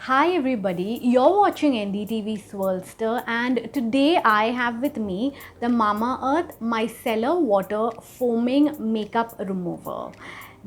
Hi everybody, you're watching NDTV Swirlster and today I have with me the Mamaearth Micellar Water Foaming Makeup Remover.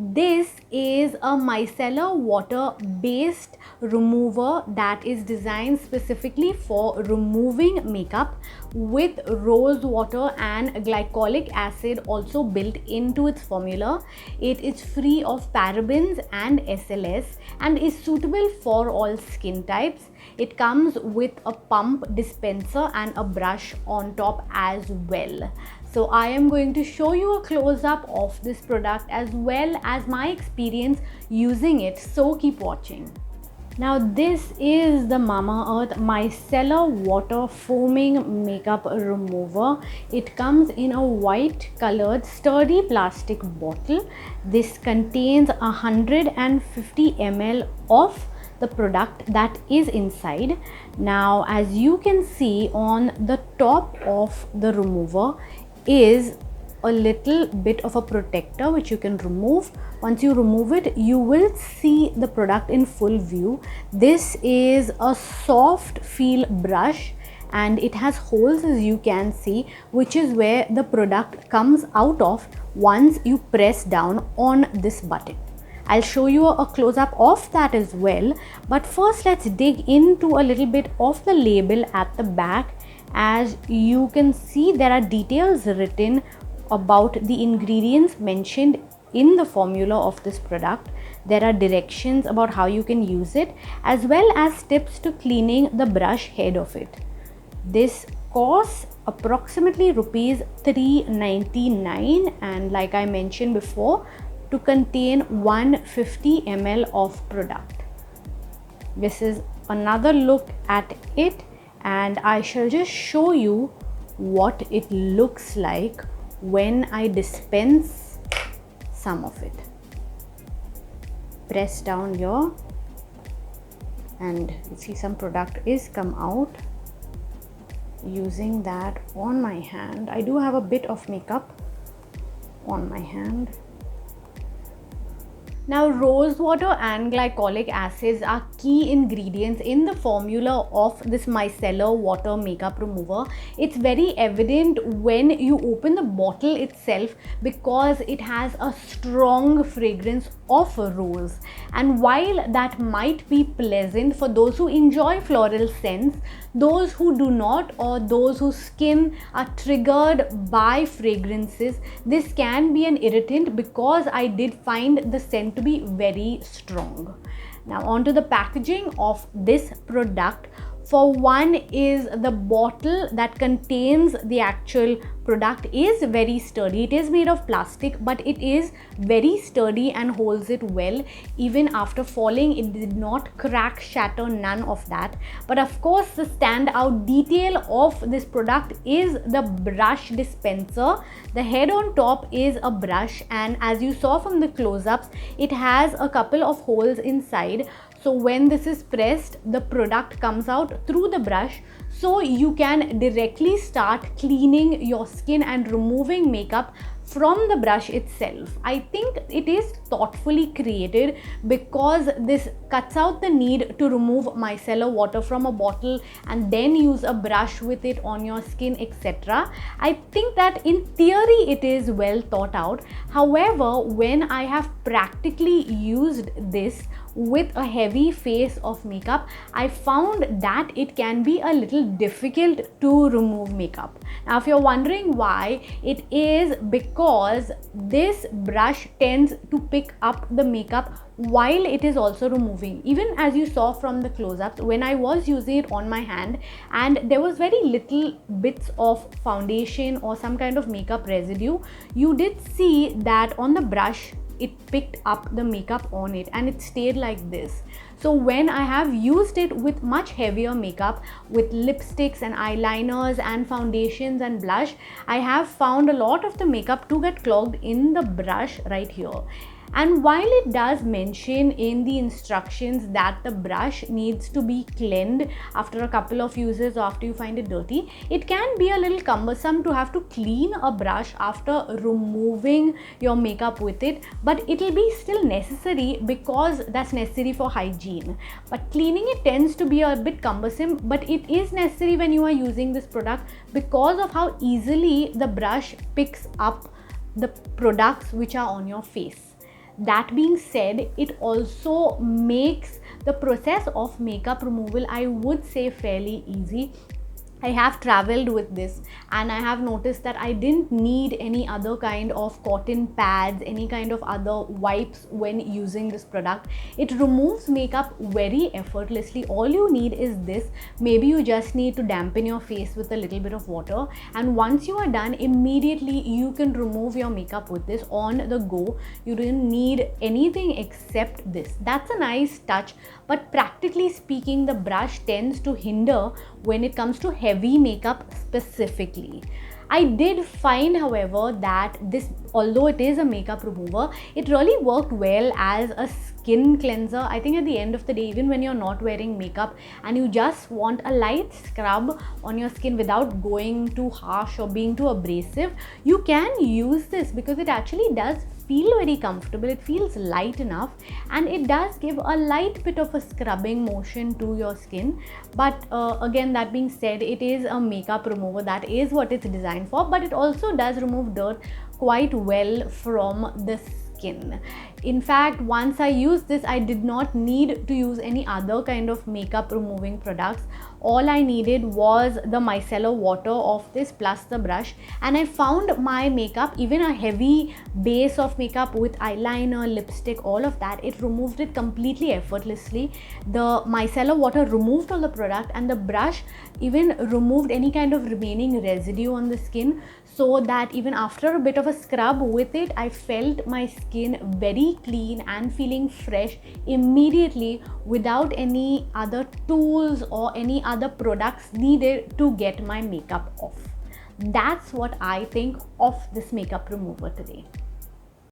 This is a micellar water based remover that is designed specifically for removing makeup with rose water and glycolic acid also built into its formula. It is free of parabens and SLS and is suitable for all skin types. It comes with a pump dispenser and a brush on top as well. So I am going to show you a close-up of this product as well as my experience using it, so keep watching. Now this is the Mamaearth Micellar Water Foaming Makeup Remover. It comes in a white colored sturdy plastic bottle. This contains 150 ml of the product that is inside. Now as you can see, on the top of the remover is a little bit of a protector which you can remove. Once you remove it, you will see the product in full view. This is a soft feel brush and it has holes, as you can see, which is where the product comes out of once you press down on this button. I'll show you a close-up of that as well, but first let's dig into a little bit of the label at the back. As you can see, there are details written about the ingredients mentioned in the formula of this product. There are directions about how you can use it as well as tips to cleaning the brush head of it. This costs approximately rupees 399 and like I mentioned before, to contain 150 ml of product. This is another look at it and I shall just show you what it looks like when I dispense some of it. Press down here and you see some product is come out. Using that on my hand, I do have a bit of makeup on my hand. Now, rose water and glycolic acids are key ingredients in the formula of this micellar water makeup remover. It's very evident when you open the bottle itself because it has a strong fragrance of rose. And while that might be pleasant for those who enjoy floral scents, those who do not or those whose skin are triggered by fragrances, this can be an irritant because I did find the scent to be very strong. Now onto the packaging of this product. For one is the bottle that contains the actual product is very sturdy. It is made of plastic, but it is very sturdy and holds it well. Even after falling, it did not crack, shatter, none of that. But of course, the standout detail of this product is the brush dispenser. The head on top is a brush, and as you saw from the close-ups, it has a couple of holes inside. So when this is pressed, the product comes out through the brush, so you can directly start cleaning your skin and removing makeup from the brush itself. I think it is thoughtfully created because this cuts out the need to remove micellar water from a bottle and then use a brush with it on your skin, etc. I think that in theory it is well thought out. However, when I have practically used this with a heavy face of makeup, I found that it can be a little difficult to remove makeup. Now if you're wondering why, it is because this brush tends to pick up the makeup while it is also removing. Even as you saw from the close-ups, when I was using it on my hand and there was very little bits of foundation or some kind of makeup residue, you did see that on the brush it picked up the makeup on it and it stayed like this. So when I have used it with much heavier makeup, with lipsticks and eyeliners and foundations and blush, I have found a lot of the makeup to get clogged in the brush right here. And while it does mention in the instructions that the brush needs to be cleaned after a couple of uses or after you find it dirty, it can be a little cumbersome to have to clean a brush after removing your makeup with it, but it will be still necessary because that's necessary for hygiene. But cleaning it tends to be a bit cumbersome, but it is necessary when you are using this product because of how easily the brush picks up the products which are on your face. That being said, it also makes the process of makeup removal, I would say, fairly easy. I have traveled with this and I have noticed that I didn't need any other kind of cotton pads, any kind of other wipes when using this product. It removes makeup very effortlessly. All you need is this. Maybe you just need to dampen your face with a little bit of water, and once you are done, immediately you can remove your makeup with this on the go. You don't need anything except this. That's a nice touch, but practically speaking, the brush tends to hinder when it comes to heavy makeup specifically. I did find, however, that this, although it is a makeup remover, it really worked well as a skin cleanser. I think at the end of the day, even when you're not wearing makeup and you just want a light scrub on your skin without going too harsh or being too abrasive, you can use this because it actually does feel very comfortable. It feels light enough and it does give a light bit of a scrubbing motion to your skin. But again, that being said, it is a makeup remover. That is what it's designed for, but it also does remove dirt quite well from the skin. In fact, once I used this, I did not need to use any other kind of makeup removing products. All I needed was the micellar water of this plus the brush, and I found my makeup, even a heavy base of makeup with eyeliner, lipstick, all of that, it removed it completely effortlessly. The micellar water removed all the product, and the brush even removed any kind of remaining residue on the skin, so that even after a bit of a scrub with it, I felt my skin very clean and feeling fresh immediately without any other tools or any other products needed to get my makeup off. That's what I think of this makeup remover today.